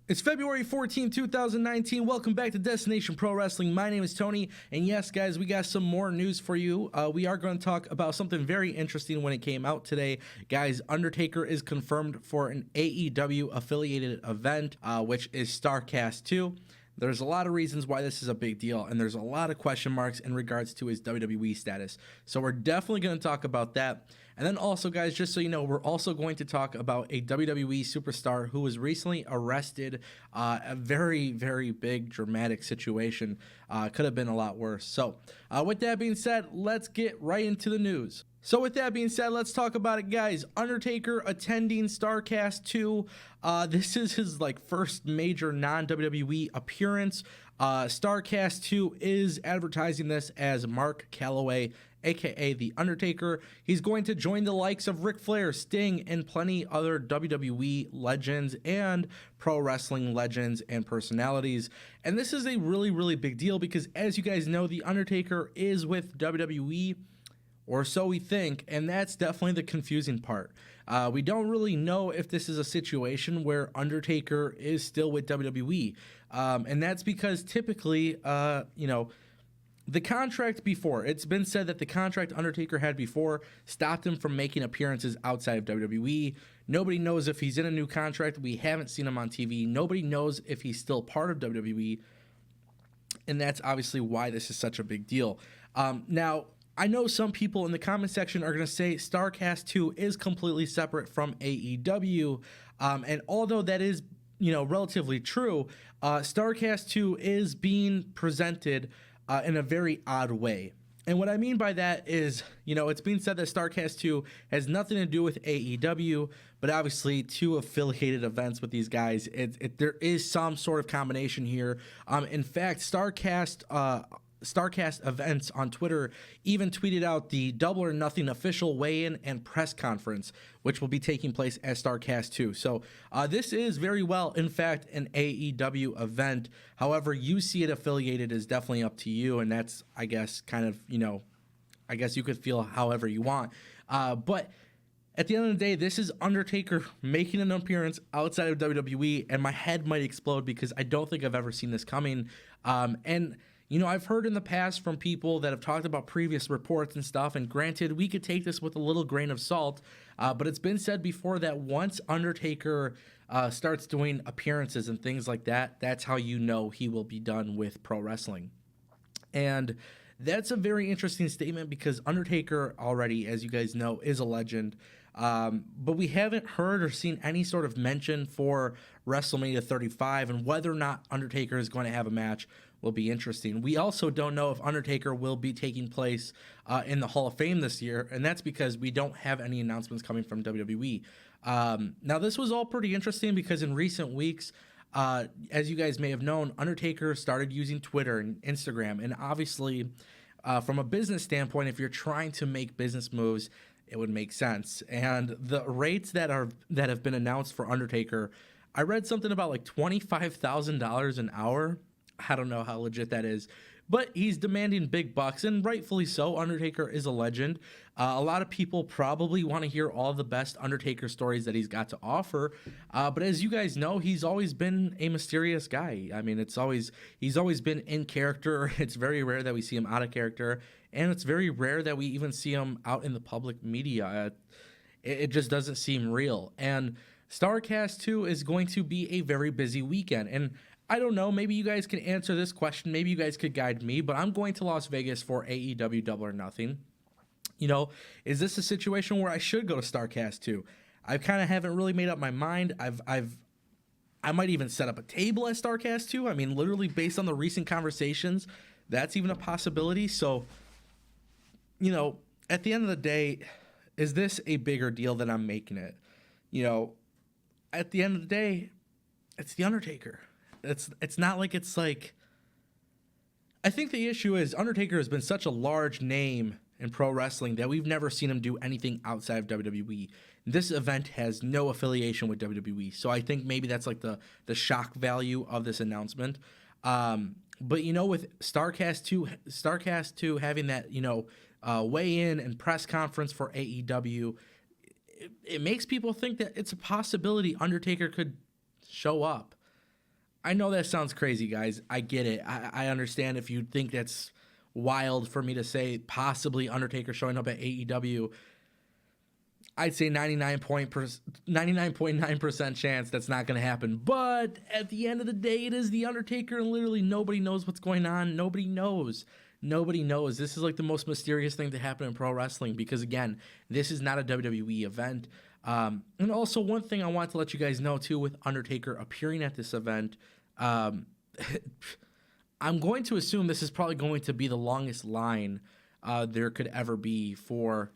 It's February 14, 2019. Welcome back to Destination Pro Wrestling. My name is Tony, and yes, guys, we got some more news for you. We are going to talk about something very interesting when it came out today. Guys, Undertaker is confirmed for an AEW affiliated event, which is Starrcast 2. There's a lot of reasons why this is a big deal, and there's a lot of question marks in regards to his WWE status. So we're definitely going to talk about that. And then also, guys, just so you know, we're also going to talk about a WWE superstar who was recently arrested. A very, very big, dramatic situation. Could have been a lot worse. So with that being said, let's get right into the news. So with that being said, let's talk about it, guys. Undertaker attending Starrcast 2. This is his first major non-WWE appearance. Starrcast 2 is advertising this as Mark Calloway, aka The Undertaker. He's going to join the likes of Ric Flair, Sting, and plenty other WWE legends and pro wrestling legends and personalities. And this is a really, really big deal because, as you guys know, The Undertaker is with WWE. Or so we think, and that's definitely the confusing part. We don't really know if this is a situation where Undertaker is still with WWE. And that's because typically, the contract before, it's been said that the contract Undertaker had before stopped him from making appearances outside of WWE. Nobody knows if he's in a new contract. We haven't seen him on TV. Nobody knows if he's still part of WWE. And that's obviously why this is such a big deal. Now, I know some people in the comment section are going to say Starrcast 2 is completely separate from AEW. And although that is, relatively true, Starrcast 2 is being presented in a very odd way. And what I mean by that is, it's being said that Starrcast 2 has nothing to do with AEW, but obviously two affiliated events with these guys. There is some sort of combination here. In fact, Starrcast events on Twitter even tweeted out the Double or Nothing official weigh-in and press conference, which will be taking place at Starrcast 2. So this is very well, in fact, an AEW event. However, you see it affiliated is definitely up to you, and that's, I guess, kind of, I guess you could feel however you want. But at the end of the day, this is Undertaker making an appearance outside of WWE, and my head might explode because I don't think I've ever seen this coming. I've heard in the past from people that have talked about previous reports and stuff, and granted, we could take this with a little grain of salt, but it's been said before that once Undertaker starts doing appearances and things like that, that's how you know he will be done with pro wrestling. And that's a very interesting statement because Undertaker already, as you guys know, is a legend. But we haven't heard or seen any sort of mention for WrestleMania 35, and whether or not Undertaker is going to have a match will be interesting. We also don't know if Undertaker will be taking place in the Hall of Fame this year, and that's because we don't have any announcements coming from WWE. Now, this was all pretty interesting because in recent weeks, as you guys may have known, Undertaker started using Twitter and Instagram, and obviously, from a business standpoint, if you're trying to make business moves, it would make sense. And the rates that have been announced for Undertaker, I read something about $25,000 an hour. I don't know how legit that is, but he's demanding big bucks, and rightfully so. Undertaker is a legend. A lot of people probably want to hear all the best Undertaker stories that he's got to offer, but as you guys know, he's always been a mysterious guy. I mean, he's always been in character. It's very rare that we see him out of character, and it's very rare that we even see him out in the public media. It just doesn't seem real, and Starrcast 2 is going to be a very busy weekend, and I don't know, maybe you guys can answer this question. Maybe you guys could guide me, but I'm going to Las Vegas for AEW Double or Nothing. Is this a situation where I should go to Starrcast 2? I kind of haven't really made up my mind. I might even set up a table at Starrcast 2. I mean, literally based on the recent conversations, that's even a possibility. So, at the end of the day, is this a bigger deal than I'm making it? At the end of the day, it's The Undertaker. It's not like it's like... I think the issue is Undertaker has been such a large name in pro wrestling that we've never seen him do anything outside of WWE. This event has no affiliation with WWE, so I think maybe that's like the shock value of this announcement. But with Starrcast 2 having that weigh-in and press conference for AEW, it makes people think that it's a possibility Undertaker could show up. I know that sounds crazy, guys. I get it. I understand if you think that's wild for me to say possibly Undertaker showing up at AEW. I'd say 99.9% chance that's not going to happen. But at the end of the day, it is The Undertaker, and literally nobody knows what's going on. Nobody knows. Nobody knows. This is like the most mysterious thing to happen in pro wrestling because, again, this is not a WWE event. And also, one thing I want to let you guys know, too, with Undertaker appearing at this event, I'm going to assume this is probably going to be the longest line there could ever be for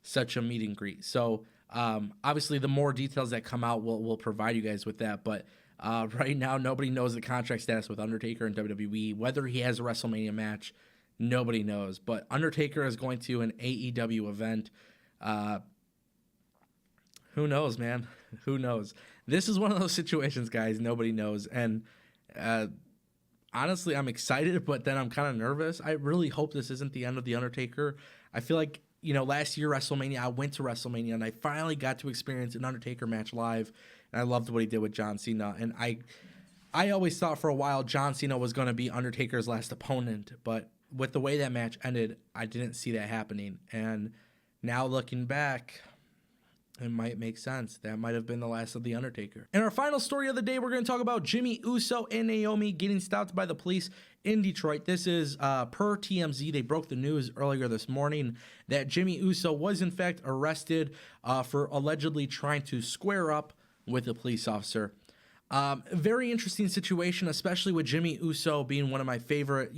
such a meet and greet. So obviously the more details that come out, we'll provide you guys with that. But right now, nobody knows the contract status with Undertaker and WWE. Whether he has a WrestleMania match, nobody knows. But Undertaker is going to an AEW event. Who knows, man? Who knows? This is one of those situations, guys, nobody knows. And honestly, I'm excited, but then I'm kind of nervous. I really hope this isn't the end of The Undertaker. I feel like, last year WrestleMania, I went to WrestleMania and I finally got to experience an Undertaker match live, and I loved what he did with John Cena. And I always thought for a while John Cena was going to be Undertaker's last opponent, but with the way that match ended, I didn't see that happening. And now looking back, it might make sense. That might have been the last of The Undertaker. In our final story of the day, we're going to talk about Jimmy Uso and Naomi getting stopped by the police in Detroit. This is per TMZ. They broke the news earlier this morning that Jimmy Uso was in fact arrested for allegedly trying to square up with a police officer. Very interesting situation, especially with Jimmy Uso being one of my favorite,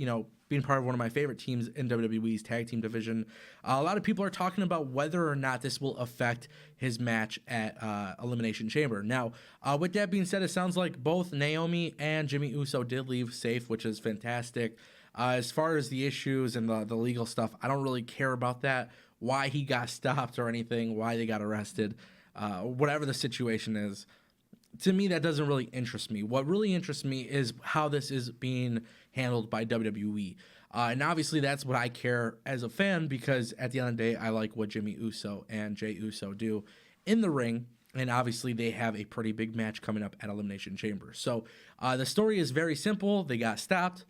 being part of one of my favorite teams in WWE's tag team division. A lot of people are talking about whether or not this will affect his match at Elimination Chamber. Now, with that being said, it sounds like both Naomi and Jimmy Uso did leave safe, which is fantastic. As far as the issues and the legal stuff, I don't really care about that, why he got stopped or anything, why they got arrested, whatever the situation is. To me, that doesn't really interest me. What really interests me is how this is being handled by WWE. And obviously, that's what I care as a fan, because at the end of the day, I like what Jimmy Uso and Jey Uso do in the ring. And obviously, they have a pretty big match coming up at Elimination Chamber. So the story is very simple. They got stopped.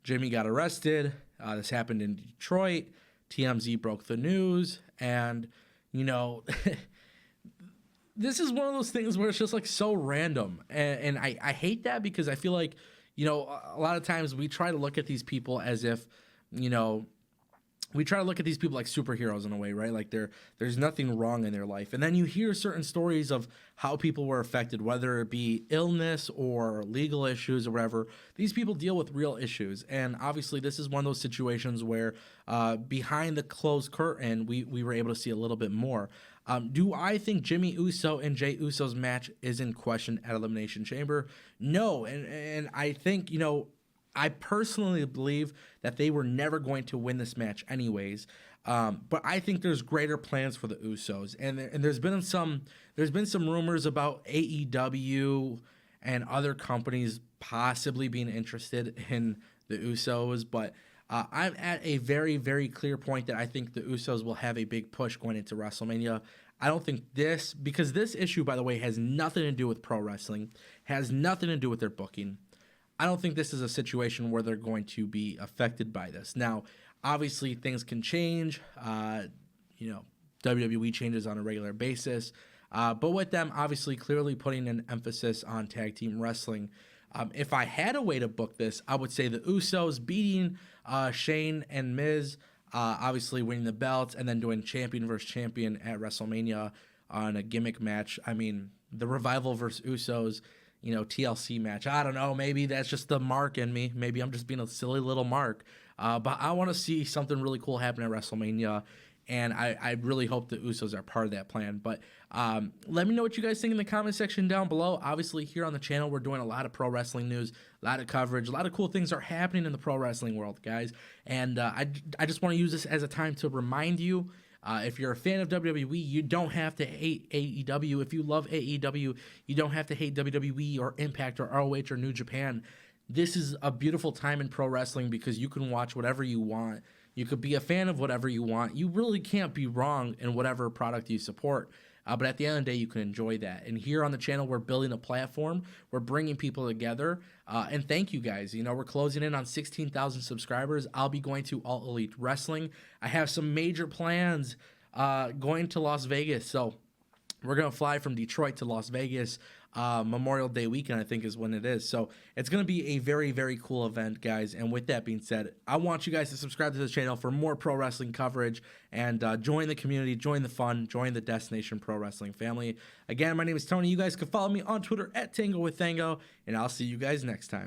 Jimmy got arrested. This happened in Detroit. TMZ broke the news. And, this is one of those things where it's just like so random. And I hate that, because I feel like, a lot of times we try to look at these people as if, we try to look at these people like superheroes in a way, right? Like there's nothing wrong in their life. And then you hear certain stories of how people were affected, whether it be illness or legal issues or whatever. These people deal with real issues. And obviously this is one of those situations where behind the closed curtain, we were able to see a little bit more. Do I think Jimmy Uso and Jey Uso's match is in question at Elimination Chamber? No. And I think, I personally believe that they were never going to win this match anyways. But I think there's greater plans for the Usos. And there's been some rumors about AEW and other companies possibly being interested in the Usos. But I'm at a very, very clear point that I think the Usos will have a big push going into WrestleMania. I don't think because this issue, by the way, has nothing to do with pro wrestling, has nothing to do with their booking. I don't think this is a situation where they're going to be affected by this. Now, obviously, things can change. WWE changes on a regular basis. But with them, obviously, clearly putting an emphasis on tag team wrestling. If I had a way to book this, I would say the Usos beating Shane and Miz, obviously winning the belts, and then doing champion versus champion at WrestleMania on a gimmick match. I mean, the Revival versus Usos, TLC match. I don't know. Maybe that's just the mark in me. Maybe I'm just being a silly little mark. But I want to see something really cool happen at WrestleMania. And I really hope the Usos are part of that plan. But let me know what you guys think in the comment section down below. Obviously, here on the channel, we're doing a lot of pro wrestling news, a lot of coverage, a lot of cool things are happening in the pro wrestling world, guys. And I just want to use this as a time to remind you, if you're a fan of WWE, you don't have to hate AEW. If you love AEW, you don't have to hate WWE or Impact or ROH or New Japan. This is a beautiful time in pro wrestling because you can watch whatever you want. You could be a fan of whatever you want. You really can't be wrong in whatever product you support. But at the end of the day, you can enjoy that. And here on the channel, we're building a platform. We're bringing people together. And thank you guys. You know, we're closing in on 16,000 subscribers. I'll be going to All Elite Wrestling. I have some major plans going to Las Vegas. So we're going to fly from Detroit to Las Vegas Memorial Day weekend, I think is when it is. So it's going to be a very, very cool event, guys. And with that being said, I want you guys to subscribe to this channel for more pro wrestling coverage and join the community, join the fun, join the Destination Pro Wrestling family. Again, my name is Tony. You guys can follow me on Twitter at Tango with Tango, and I'll see you guys next time.